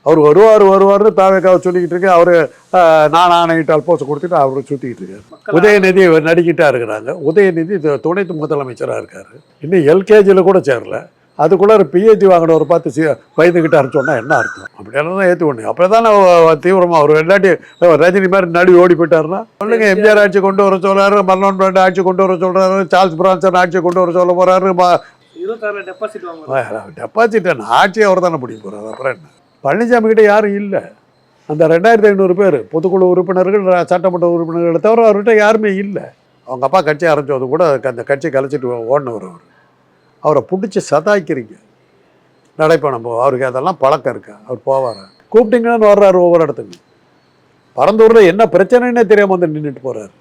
அவர் வருவார்னு தாவேக்காவை சொல்லிக்கிட்டு இருக்கு. அவர் நான் ஆணையிட்டால் போஸ்ட் கொடுத்துட்டு அவரை சுற்றிக்கிட்டு இருக்காரு. உதயநிதி நடிக்கிட்டா இருக்கிறாங்க. உதயநிதி துணை முதலமைச்சராக இருக்கார். இன்னும் எல்கேஜியில் கூட சேரல. அதுக்குள்ளே ஒரு பிஹெச்டி வாங்கினவர் பார்த்து பயந்துக்கிட்டாருன்னு சொன்னால் என்ன அர்த்தம்? அப்படியெல்லாம் தான் ஏற்று ஒன்று. அப்போ தானே தீவிரமாக அவர் இல்லாட்டி ரஜினி மாதிரி நடி ஓடி போயிட்டாருன்னா சொல்லுங்க. எம்ஜிஆர் ஆட்சி கொண்டு வர சொல்கிறாரு, மர்லோன் பிராண்ட் ஆட்சி கொண்டு வர சொல்கிறாரு, சார்ல்ஸ் பிரான்சன் ஆட்சி கொண்டு வர சொல்ல போகிறாரு. டெபாசிட் என்ன ஆட்சி அவர் தானே பிடிக்க போகிறாரு. அப்புறம் என்ன? பழனிசாமி கிட்ட யாரும் இல்லை. அந்த 2500 பேர் பொதுக்குழு உறுப்பினர்கள், சட்டமன்ற உறுப்பினர்களை தவிர அவர்கிட்ட யாருமே இல்லை. அவங்க அப்பா கட்சி ஆரம்பித்தது கூட அந்த கட்சி கலைச்சிட்டு ஓடினவர் அவர். அவரை பிடிச்சி சதாய்க்கிறீங்க. நடைப்பணம் அவருக்கு அதெல்லாம் பழக்கம் இருக்கா? அவர் போவார், கூப்பிட்டீங்கன்னு வர்றாரு ஒவ்வொரு இடத்துக்கு. பரந்தூரில் என்ன பிரச்சனைன்னே தெரியாமல் வந்து நின்றுட்டு போகிறாரு.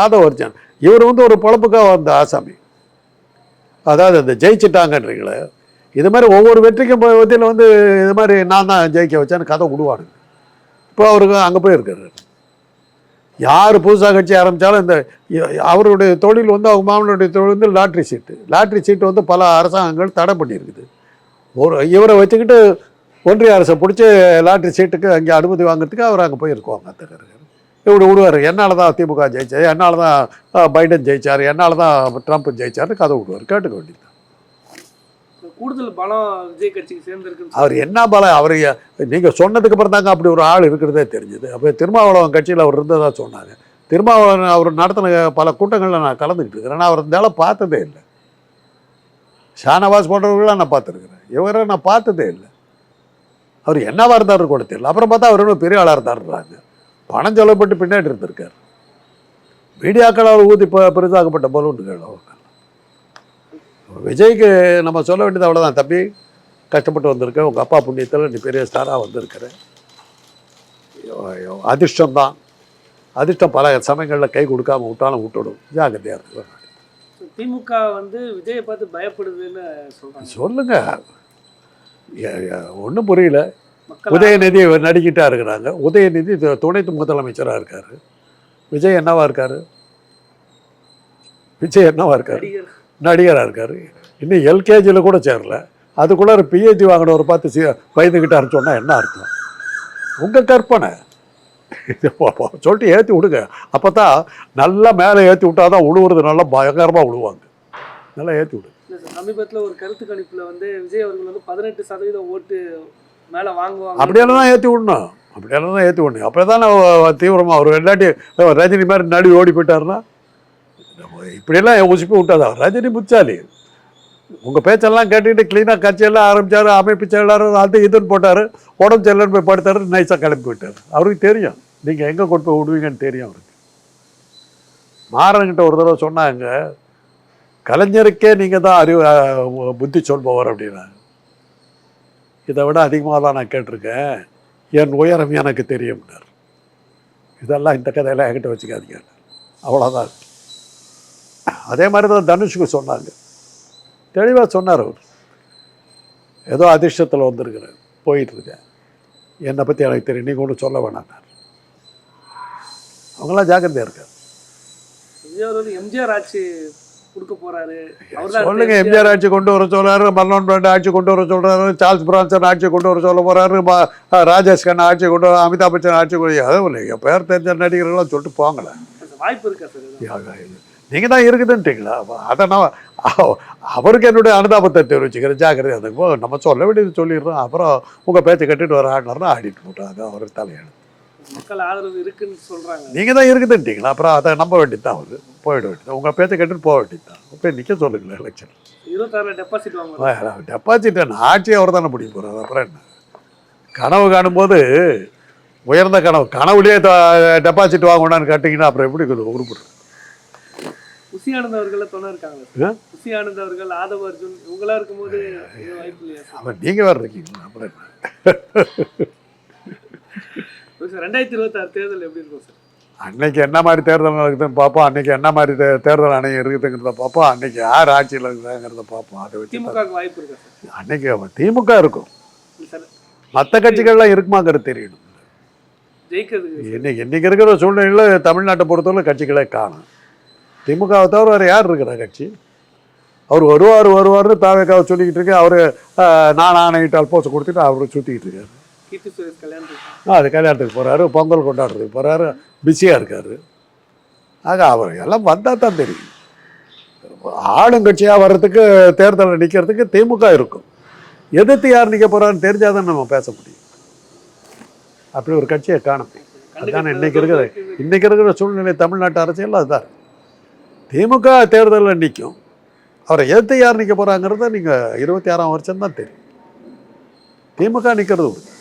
ஆதவர்ஜன் இவர் ஒரு பொழப்புக்காக வந்த ஆசாமி. அதாவது அந்த ஜெயிச்சிட்டாங்கன்றீங்களே, இது மாதிரி ஒவ்வொரு வெற்றிக்கும் இதில் இது மாதிரி நான் தான் ஜெயிக்க வச்சேன்னு கதை விடுவானுங்க. இப்போ அவருக்கு அங்கே போயிருக்காரு. யார் புதுசாக கட்சி ஆரம்பித்தாலும் இந்த அவருடைய தொழில் அவங்க மாமனுடைய தொழில் லாட்ரி சீட்டு பல அரசாங்கங்கள் தடை பண்ணியிருக்குது. இவரை வச்சுக்கிட்டு ஒன்றிய அரசை பிடிச்சி லாட்ரி சீட்டுக்கு அங்கே அனுமதி வாங்குறதுக்கு அவர் அங்கே போயிருக்குவாங்க. அத்தகைய இப்படி விடுவார். என்னால் தான் திமுக ஜெயிச்சார், என்னால் தான் பைடன் ஜெயிச்சார், என்னால் தான் ட்ரம்ப் ஜெயிச்சார்னு கதை விடுவார். கேட்டுக்க வேண்டியது. கூடுதல் பலம் விஜய் கட்சிக்கு சேர்ந்துருக்கு. அவர் என்ன பலம்? அவர் நீங்கள் சொன்னதுக்கு அப்புறம் தாங்க அப்படி ஒரு ஆள் இருக்கிறதே தெரிஞ்சுது. அப்போ திருமாவளவன் கட்சியில் அவர் இருந்ததாக சொன்னாங்க. திருமாவளவன் அவர் நடத்தின பல கூட்டங்களில் நான் கலந்துக்கிட்டு இருக்கிறேன். நான் அவர் இருந்தாலும் பார்த்ததே இல்லை. ஷானவாஸ் போன்றவர்களாம் நான் பார்த்துருக்குறேன். இவரை நான் பார்த்ததே இல்லை. அவர் என்னவாக இருந்தார் கூட தெரியல. அப்புறம் பார்த்தா அவர் இன்னும் பெரிய ஆளாக இருந்தாருன்றாங்க. பணம் சொல்லப்பட்டு பின்னாடி இருந்திருக்கார். மீடியாக்கள் அவர் ஊதி பெரிதாக்கப்பட்ட பலூன்கள். விஜய்க்கு நம்ம சொல்ல வேண்டியது அவ்வளோதான். தம்பி, கஷ்டப்பட்டு வந்திருக்கேன், உங்கள் அப்பா புண்ணியத்தில் நீ பெரிய ஸ்டாராக வந்திருக்கிறேன். அதிர்ஷ்டம்தான். அதிர்ஷ்டம் பல சமயங்களில் கை கொடுக்காம விட்டாலும் விட்டுடும். ஜாக்கிரதையாக இருக்கு. திமுக விஜயை பார்த்து பயப்படுதுன்னு சொல்லுங்க. ஒன்றும் புரியல. உதயநிதி நடிக்கிட்டா இருக்கிறாங்க. உதயநிதி துணை முதலமைச்சராக இருக்கார். விஜய் என்னவா இருக்கார்? நடிகராக இருக்கார். இன்னும் எல்கேஜியில் கூட சேரல. அதுக்குள்ளே ஒரு பிஹெச்டி வாங்கினவர் பார்த்து பயந்துக்கிட்டாருன்னு சொன்னால் என்ன அர்த்தம்? உங்கள் கற்பனை. சொல்லிட்டு ஏற்றி விடுங்க. அப்போ தான் நல்லா மேலே ஏற்றி விட்டால் தான் உழுவுறது நல்லா பயங்கரமாக விழுவாங்க. நல்லா ஏற்றி விடுங்க. சமீபத்தில் ஒரு கருத்து கணிப்பில் விஜய் அவர்கள் 18% ஓட்டு மேலே வாங்குவாங்க. அப்படியெல்லாம் தான் ஏற்றி விடணும். அப்படியெல்லாம் தான் ஏற்றி விடணும். அப்போ தான் தீவிரமாக அவர் இல்லாட்டி ரஜினி மாதிரி நடி ஓடி போயிட்டாருன்னா இப்படியெல்லாம் உசுப்பி விட்டாதா? ரஜினி புச்சாலி. உங்கள் பேச்செல்லாம் கேட்டுக்கிட்டு க்ளீனாக கட்சியெல்லாம் ஆரம்பித்தார், அமைப்பு செயலாளர் அது இதுன்னு போட்டார், உடம்பு செல்லன்னு போய் படுத்தார், நைஸாக கிளம்பி போயிட்டார். அவருக்கு தெரியும் நீங்கள் எங்கே கொண்டு போய் விடுவீங்கன்னு தெரியும் அவருக்கு. மாறன்கிட்ட ஒரு தடவை சொன்னாங்க, கலைஞருக்கே நீங்கள் தான் புத்தி சொல்பவர் அப்படின்னாங்க. இதை விட அதிகமாக தான் நான் கேட்டிருக்கேன், என் உயரம் எனக்கு தெரியும்னார். இதெல்லாம் இந்த கதையெல்லாம் என்கிட்ட வச்சுக்காதீங்க, அவ்வளோதான். அதே மாதிரி தான் தனுஷுக்கு சொன்னாங்க. தெளிவாக சொன்னார் அவர். ஏதோ அதிர்ஷ்டத்தில் வந்திருக்கிறேன், போயிட்டுருக்கேன், என்னை பற்றி எனக்கு தெரியும், நீங்கள் ஒன்றும் சொல்ல வேணான்னார். அவங்களாம் ஜாக்கிரதையாக இருக்கார். எம்ஜிஆர் ஆட்சி கொடுக்க போகிறாரு. சொல்லுங்க. எம்ஜிஆர் ஆட்சி கொண்டு வர சொல்கிறாரு, மர்லோன் பிராண்ட் ஆட்சி கொண்டு வர சொல்கிறாரு, சார்ல்ஸ் பிரான்சன் ஆட்சி கொண்டு வர சொல்ல போகிறாரு, ராஜேஷ் கண்ணா ஆட்சி கொண்டு வர, அமிதாப் பச்சன் ஆட்சி கொண்டு அதுவும் இல்லைங்க. பேர் தெரிஞ்ச நடிகர்கள்லாம் சொல்லிட்டு போங்களேன். வாய்ப்பு இருக்கா சார்? நீங்கள் தான் இருக்குதுன்ட்டீங்களா? அதை நான் அவருக்கு என்னுடைய அனுதாபத்தை தெரிவிச்சுக்கிறேன். ஜாக்கிரதையாக இருந்துப்போ நம்ம சொல்ல வேண்டியது சொல்லிடுறோம். அப்புறம் உங்கள் பேச்சை கட்டிட்டு வர ஆடினார்னா ஆடிட்டு போட்டாங்க. அவர் தலையாடு மக்கள் ஆதரவு இருக்குன்னு சொல்கிறாங்க. நீங்கள் தான் இருக்குதுன்ட்டீங்களா? அப்புறம் அதை நம்ப வேண்டியது தான். அவர் போயிட வேண்டியது. உங்கள் பேச்சை கட்டிட்டு போக வேண்டியது தான். போய் நிற்க சொல்லுங்களேன் எலெக்ஷன். 26 டெபாசிட் வாங்க. டெபாசிட் என்ன? ஆட்சி அவர் தானே பிடிக்க போகிறார். அப்புறம் என்ன? கனவு காணும்போது உயர்ந்த கனவுலேயே டெபாசிட் வாங்கணும்னு கேட்டிங்கன்னா அப்புறம் எப்படி உருப்பிடுறது? புசி ஆனந்த் அவர்கள் துணை இருக்காங்க. புசி ஆனந்த் அவர்கள், ஆதவ அர்ஜுன் இவங்களா இருக்கும்போது வாய்ப்பு இல்லையா? அவன் நீங்கள் வேறு இருக்கீங்களா? அப்புறம் என்ன? 2026 தேர்தல் எப்படி இருக்கும் சார்? அன்னைக்கு என்ன மாதிரி தேர்தல் நடக்குதுன்னு பார்ப்போம். அன்னைக்கு என்ன மாதிரி தேர்தல் ஆணையம் இருக்குதுங்கிறத பார்ப்போம். அன்னைக்கு யார் ஆட்சியில் இருக்குதுங்கிறத பார்ப்போம். அதை வச்சு திமுக வாய்ப்பு இருக்கா சார்? அன்னைக்கு திமுக இருக்கும். மற்ற கட்சிகள்லாம் இருக்குமாங்கிறது தெரியணும். ஜெயிக்கிறதுக்கு இன்னைக்கு இருக்கிற சூழ்நிலையில் தமிழ்நாட்டை பொறுத்தவரை கட்சிகளே காணும். திமுகவை தவிர வேறு யார் இருக்கிற கட்சி? அவர் வருவார்னு தாவேக்காவை சொல்லிக்கிட்டு இருக்கு. அவர் நான் ஆணையிட்டால் போஸ்ட் கொடுத்துட்டு அவரு சுற்றிக்கிட்டு இருக்காரு. கீர்த்தி சுரேஷ் கல்யாணத்துக்கு அது கல்யாணத்துக்கு போகிறாரு, பொங்கல் கொண்டாடுறதுக்கு போகிறாரு, பிஸியாக இருக்கார். ஆக அவர் எல்லாம் வந்தால் தான் தெரியும். ஆளுங்கட்சியாக வர்றதுக்கு தேர்தலில் நிற்கிறதுக்கு திமுக இருக்கும். எதிர்த்து யார் நிற்க போகிறான்னு தெரிஞ்சால் தான் நம்ம பேச முடியும். அப்படி ஒரு கட்சியை காணும். அதுதானே இன்றைக்கி இருக்கிற சூழ்நிலை தமிழ்நாட்டு அரசியல் அதுதான். திமுக தேர்தலில் நிற்கும். அவரை எதிர்த்து யார் நிற்க போகிறாங்கிறத நீங்கள் 26ஆம் வருஷம் தான் தெரியும். திமுக நிற்கிறது உண்டு.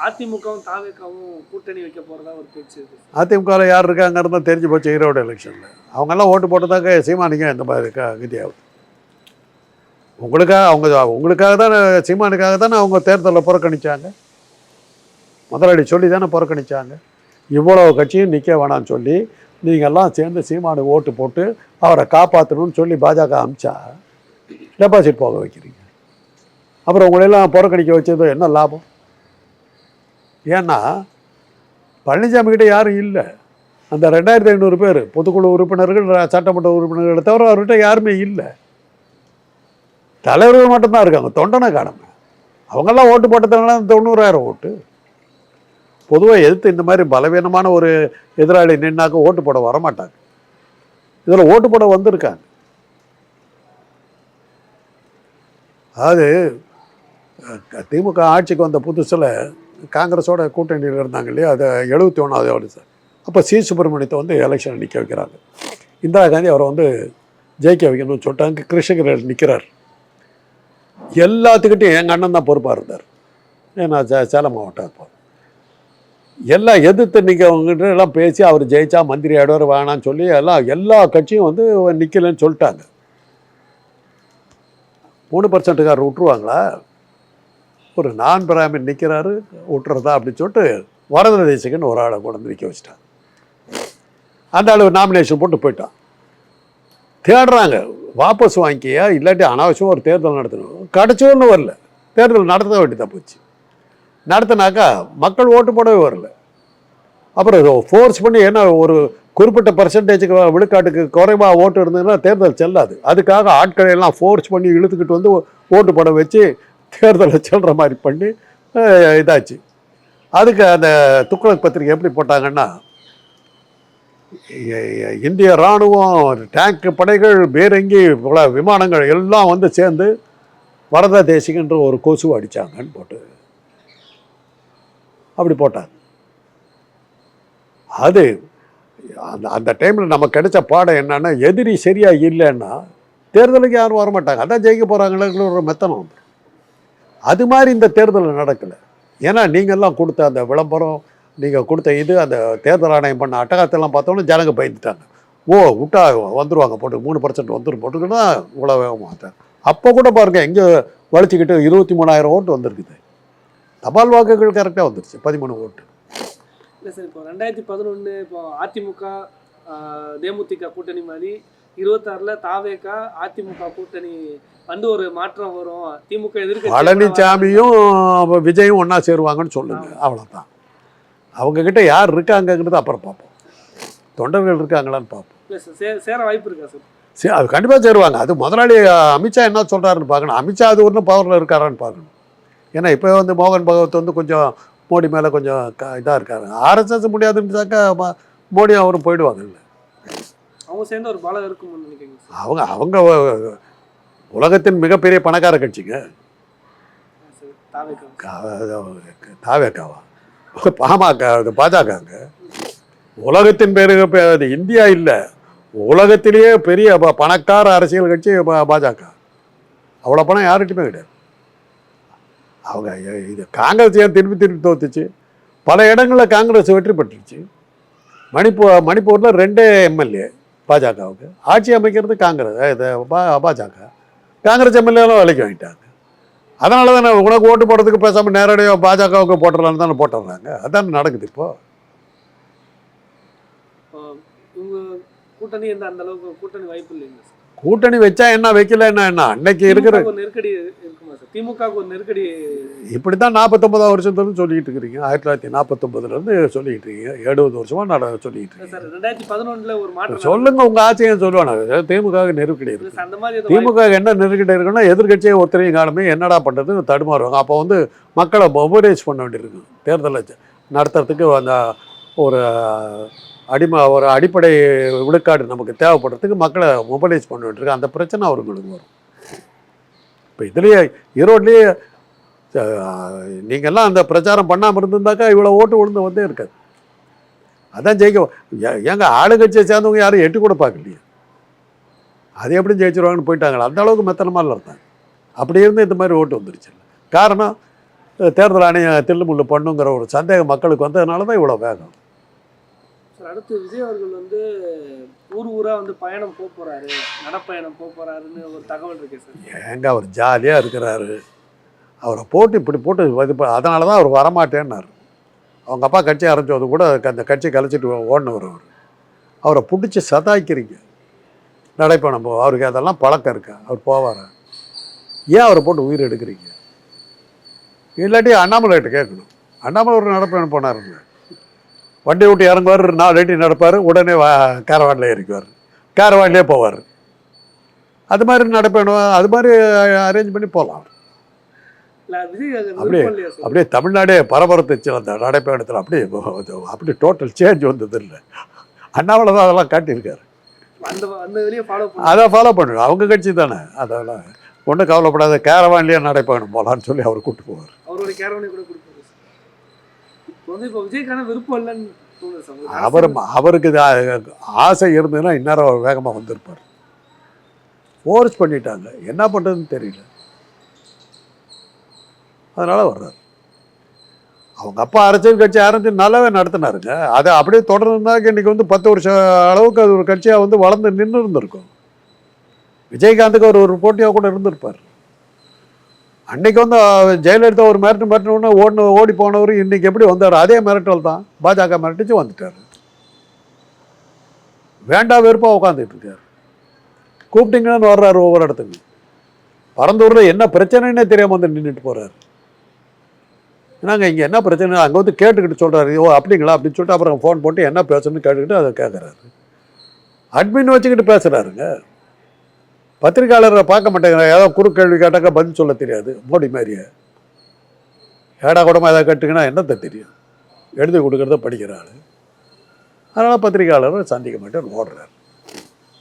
அதிமுகவும் தாவேக்காவும் கூட்டணி வைக்க போறதா ஒரு பேச்சு இருக்கு. அதிமுகவில் யார் இருக்காங்கிறது தான் தெரிஞ்சு போச்சு. ஈரோடு எலெக்ஷனில் அவங்கெல்லாம் ஓட்டு போட்டதாக்க சீமானிக்க இந்த மாதிரி கதியாகும். உங்களுக்காக தானே, சீமானுக்காக தானே அவங்க தேர்தலில் புறக்கணித்தாங்க. முதலாளி சொல்லி தானே புறக்கணித்தாங்க. இவ்வளோ கட்சியும் நிற்க வேணான்னு சொல்லி நீங்கள்லாம் சேர்ந்து சீமானுக்கு ஓட்டு போட்டு அவரை காப்பாற்றணும்னு சொல்லி பாஜக அமிச்சா டெபாசிட் போக வைக்கிறீங்க. அப்புறம் உங்களெல்லாம் புறக்கணிக்க வச்சது என்ன லாபம்? ஏன்னா பழனிசாமிக்கிட்ட யாரும் இல்லை. அந்த 2500 பேர் பொதுக்குழு உறுப்பினர்கள், சட்டமன்ற உறுப்பினர்களை தவிர அவர்கிட்ட யாருமே இல்லை. தலைவர்கள் மட்டும்தான் இருக்காங்க. தொண்டனை காணாம. அவங்கெல்லாம் ஓட்டு போட்டதுனால 90,000 ஓட்டு. பொதுவாக எதிர்த்து இந்த மாதிரி பலவீனமான ஒரு எதிராளி நின்னாக்க ஓட்டு போட வரமாட்டாங்க. இதில் ஓட்டு போட வந்திருக்காங்க. அதாவது திமுக ஆட்சிக்கு வந்த புதுசில் காங்கிரஸோட கூட்டணியில் இருந்தாங்க இல்லையா, அதை 71வது வருஷம். அப்போ சி சுப்பிரமணியத்தை வந்து எலெக்ஷன் நிற்க வைக்கிறாங்க. இந்திரா காந்தி அவரை வந்து ஜெயிக்க வைக்கணும்னு சொல்லிட்டாங்க. கிருஷ்ணகிரியில் நிற்கிறார். எல்லாத்துக்கிட்டையும் எங்கள் அண்ணன் தான் பொறுப்பாக இருந்தார். ஏன்னா சேலம் மாவட்டம் இருப்பார். எல்லாம் எதிர்த்து நிற்கவங்கிட்ட எல்லாம் பேசி அவர் ஜெயிச்சா மந்திரி ஆடுவார் வேணான்னு சொல்லி எல்லா கட்சியும் வந்து நிற்கலன்னு சொல்லிட்டாங்க. 3%காரர் விட்டுருவாங்களா? ஒரு நான் பிராமின் நிற்கிறாரு, விட்டுறதா அப்படின்னு சொல்லிட்டு வரத தேசிகன் ஒரு ஆளை கொண்டு வந்து நிற்க வச்சுட்டாங்க. அந்த ஆள் நாமினேஷன் போட்டு போயிட்டான். தேடுறாங்க, வாபஸ் வாங்கிக்கியா இல்லாட்டி அனாவசியம் ஒரு தேர்தல் நடத்தணும். கிடச்சோன்னு வரல. தேர்தல் நடத்த வேண்டியதாக போச்சு. நடத்தினாக்கா மக்கள் ஓட்டு போடவே வரல. அப்புறம் ஃபோர்ஸ் பண்ணி, ஏன்னா ஒரு குறிப்பிட்ட பர்சன்டேஜுக்கு விழுக்காட்டுக்கு குறைவாக ஓட்டு இருந்ததுன்னா தேர்தல் செல்லாது. அதுக்காக ஆட்களை எல்லாம் ஃபோர்ஸ் பண்ணி இழுத்துக்கிட்டு வந்து ஓட்டு போட வச்சு தேர்தலை செல்கிற மாதிரி பண்ணி இதாச்சு. அதுக்கு அந்த துக்ளக் பத்திரிகை எப்படி போட்டாங்கன்னா, இந்திய இராணுவம், டேங்க் படைகள், பீரங்கி, விமானங்கள் எல்லாம் வந்து சேர்ந்து வரத தேசிகன்ற ஒரு கொசு அடித்தாங்கன்னு போட்டு அப்படி போட்டாங்க. அது அந்த டைமில் நமக்கு கிடைச்ச பாடம் என்னன்னா, எதிரி சரியாக இல்லைன்னா தேர்தலுக்கு யாரும் வரமாட்டாங்க. அதான் ஜெயிக்க போகிறாங்களே ஒரு மெத்தனம் வந்து. அது மாதிரி இந்த தேர்தலில் நடக்கலை. ஏன்னா நீங்கள்லாம் கொடுத்த அந்த விளம்பரம், நீங்கள் கொடுத்த இது, அந்த தேர்தல் ஆணையம் பண்ண அட்டகாசத்தெல்லாம் பார்த்தோன்னா ஜனங்க பயந்துட்டாங்க. விட்டா வந்துடுவாங்க போட்டு 3% வந்துடும் போட்டுக்கிட்டு இவ்வளோ வேகமாக. அப்போ கூட பாருங்கள் எங்கே வலிச்சுக்கிட்டு 23,000 ஓட்டு வந்திருக்குது. தபால் வாக்குகள் கரெக்டாக வந்துருச்சு, 13 ஓட்டு. இல்லை சார், இப்போ 2011 இப்போ அதிமுக தேமுதிக கூட்டணி மாதிரி 26ல் தாவேகா அதிமுக கூட்டணி வந்து ஒரு மாற்றம் வரும், திமுக எதிர்க்க பழனிசாமியும் விஜயும் ஒன்றா சேருவாங்கன்னு சொல்லுங்க, அவ்வளோதான். அவங்கக்கிட்ட யார் இருக்காங்கங்கிறது அப்புறம் பார்ப்போம். தொண்டர்கள் இருக்காங்களான்னு பார்ப்போம். இல்லை சார், சேர வாய்ப்பு இருக்கா சார்? சரி, அது கண்டிப்பாக சேருவாங்க. அது முதலாளி அமித்ஷா என்ன சொல்கிறாருன்னு பார்க்கணும். அமித்ஷா அது ஒன்றும் பவரில் இருக்காரான்னு பார்க்கணும். ஏன்னா இப்போ வந்து மோகன் பகவத் வந்து கொஞ்சம் மோடி மேலே கொஞ்சம் இதாக இருக்காரு. ஆர்எஸ்எஸ் முடியாதுன்னு மோடி அவரும் போயிடுவாங்க. இல்லை, அவங்க சேர்ந்து ஒரு பலம் இருக்கும்னு நினைக்கிறீங்க? அவங்க உலகத்தின் மிகப்பெரிய பணக்கார கட்சிங்க. தாவேக்காவா? பாஜகங்க. உலகத்தின் பேரு இந்தியா இல்லை, உலகத்திலேயே பெரிய பணக்கார அரசியல் கட்சி பாஜக. அவ்வளோ பணம் யார்கிட்டையுமே கிடையாது. அவங்க இது காங்கிரஸ் ஏன் திருப்பி தோத்துச்சு? பல இடங்களில் காங்கிரஸ் வெற்றி பெற்றுச்சு. மணிப்பூரில் 2 எம்எல்ஏ பாஜகவுக்கு. ஆட்சி அமைக்கிறது காங்கிரஸ், இது பாஜக. காங்கிரஸ் எம்எல்ஏலாம் விலைக்கு வாங்கிட்டாங்க. அதனால தானே உனக்கு ஓட்டு போடுறதுக்கு பேசாமல் நேரடியாக பாஜகவுக்கு போட்டுடலான்னு தானே போட்டுடுறாங்க. அதான் நடக்குது இப்போ. இவங்க கூட்டணி அந்த அளவுக்கு கூட்டணி வாய்ப்பு இல்லைங்க. கூட்டணி வச்சா என்ன, வைக்கலன்னா என்ன? அன்னைக்கு இருக்கிற திமுக க்கு ஒரு நெருக்கடி இருக்குமா சார்? திமுகவுக்கு ஒரு நெருக்கடி இப்படி தான் 49ஆம் வருஷத்துலேருந்து சொல்லிக்கிட்டு இருக்கிறீங்க. 1949லேருந்து சொல்லிக்கிட்டு இருக்கீங்க. 70 வருஷமா சொல்லிக்கிட்டு இல்ல சார். இருக்கீங்க. 2011ல ஒரு மாற்றம் சொல்லுங்க, உங்க ஆட்சியை சொல்லுவாங்க. திமுக நெருக்கடி நடந்தது. இருக்கு. சார், அந்த மாதிரி எதுவும் திமுக என்ன நெருக்கடி இருக்குன்னா, எதிர்க்கட்சியை ஒருத்தரையும் காணுமே, என்னடா பண்ணுறது தடுமாறுவாங்க. அப்போ வந்து மக்களை மொபைலைஸ் பண்ண வேண்டியிருக்கு. தேர்தலை நடத்துறதுக்கு அந்த ஒரு ஒரு அடிப்படை விழுக்காடு நமக்கு தேவைப்படுறதுக்கு மக்களை மொபைலைஸ் பண்ண வேண்டியிருக்கு. அந்த பிரச்சனை அவங்களுக்கு வரும். இப்போ இதுலேயே ஈரோட்லேயே நீங்கள்லாம் அந்த பிரச்சாரம் பண்ணாமல் இருந்திருந்தாக்கா இவ்வளோ ஓட்டு விழுந்து வந்தே இருக்காது. அதான் ஏங்க ஆளுங்கட்சியை சேர்ந்தவங்க யாரும் எட்டு கூட பார்க்கலையே. அது எப்படி ஜெயிச்சிருவாங்கன்னு போயிட்டாங்களா? அந்த அளவுக்கு மெத்தனமாக இருந்தாங்க. அப்படி இருந்து இந்த மாதிரி ஓட்டு வந்துருச்சு. காரணம், தேர்தல் ஆணையம் தில்லுமுள்ளு பண்ணுங்கிற ஒரு சந்தேகம் மக்களுக்கு வந்ததுனால தான் இவ்வளோ வேகம். சார், அடுத்து விஜய் அவர்கள் வந்து ஊரா வந்து பயணம் போறாரு, நடப்பயணம் போறாருன்னு ஒரு தகவல் இருக்கு சார். ஏங்க அவர் ஜாலியாக இருக்கிறாரு. அவரை போட்டு இப்படி போட்டு இது அதனால தான் அவர் வரமாட்டேன்னாரு. அவங்க அப்பா கட்சி ஆரம்பிச்சது கூட அந்த கட்சி கலைச்சிட்டு ஓடினவர் அவர். அவரை பிடிச்சி சதாய்க்கிறீங்க. நடைப்பயணம் அவருக்கு அதெல்லாம் பழக்கம் இருக்கா? அவர் போவாரா? ஏன் அவரை போட்டு உயிர் எடுக்கிறீங்க? இல்லாட்டி அண்ணாமலைகிட்ட கேட்கணும். அண்ணாமலை ஒரு நடைப்பயணம் போனாருங்க. வண்டி விட்டு இறங்குவார், 4 அடி நடப்பார், உடனே காரவானில் ஏறிக்குவார், காரவானிலே போவார். அது மாதிரி நடைப்பயணம் அது மாதிரி அரேஞ்ச் பண்ணி போகலாம். அப்படியே தமிழ்நாடே பரபரத்துச்சு அந்த நடைப்பயணத்தில். அப்படியே டோட்டல் சேஞ்ச் வந்தது இல்லை. அண்ணாமலை தான் அதெல்லாம் காட்டியிருக்காரு. அதை ஃபாலோ பண்ணுங்க. அவங்க கட்சி தானே. அதெல்லாம் ஒன்றும் கவலைப்படாத, கேரவான்லேயே நடைப்பயணம் போகலான்னு சொல்லி அவர் கூப்பிட்டு போவார். அவருடைய கேரவானே கூட கொடுப்பாரு. இப்போ விஜய்க்கான விருப்பம் இல்லைன்னு அவருக்கு ஆசை இருந்ததுன்னா இந்நேரம் வேகமாக வந்திருப்பார். ஃபோர்ஸ் பண்ணிட்டாங்க, என்ன பண்ணுறதுன்னு தெரியல, அதனால் வர்றாரு. அவங்க அப்பா அரசியல் கட்சி ஆரம்பிச்சு நல்லாவே நடத்தினாருங்க. அதை அப்படியே தொடர்ந்துருந்தாக்க இன்றைக்கி வந்து 10 வருஷம் அளவுக்கு அது ஒரு கட்சியாக வந்து வளர்ந்து நின்று இருந்திருக்கும். விஜயகாந்துக்கு ஒரு போட்டியாக கூட இருந்திருப்பார். அன்றைக்கி வந்து ஜெயலலிதா ஒரு மிரட்டினோடனே ஓடி போனவர் இன்றைக்கி எப்படி வந்தார்? அதே மிரட்டல் தான். பாஜக மிரட்டிச்சு வந்துட்டார். வேண்டாம் வெறுப்பாக உட்காந்துட்டு இருக்கார். கூப்பிட்டீங்கன்னு வர்றாரு ஒவ்வொரு இடத்துக்கு. பரந்தூரில் என்ன பிரச்சனைன்னே தெரியாமல் வந்து நின்றுட்டு போகிறார். ஏன்னாங்க இங்கே என்ன பிரச்சனை அங்கே வந்து கேட்டுக்கிட்டு சொல்கிறாரு. ஓ அப்படிங்களா அப்படின்னு சொல்லிட்டு அப்புறம் ஃபோன் போட்டு என்ன பேசணும்னு கேட்டுக்கிட்டு அதை கேட்குறாரு. அட்மின் வச்சுக்கிட்டு பேசுகிறாருங்க. பத்திரிக்கையாளரை பார்க்க மாட்டேங்கிறாங்க. ஏதாவது குறு கேள்வி கேட்டாக்கா பதில் சொல்ல தெரியாது. மோடி மாதிரியே ஏடா கூடமாக எதாவது கேட்டுங்கன்னா என்னத்தை தெரியும்? எழுதி கொடுக்குறத படிக்கிறாள். அதனால் பத்திரிக்கையாளரை சந்திக்க மாட்டேன்னு ஓடுறாரு.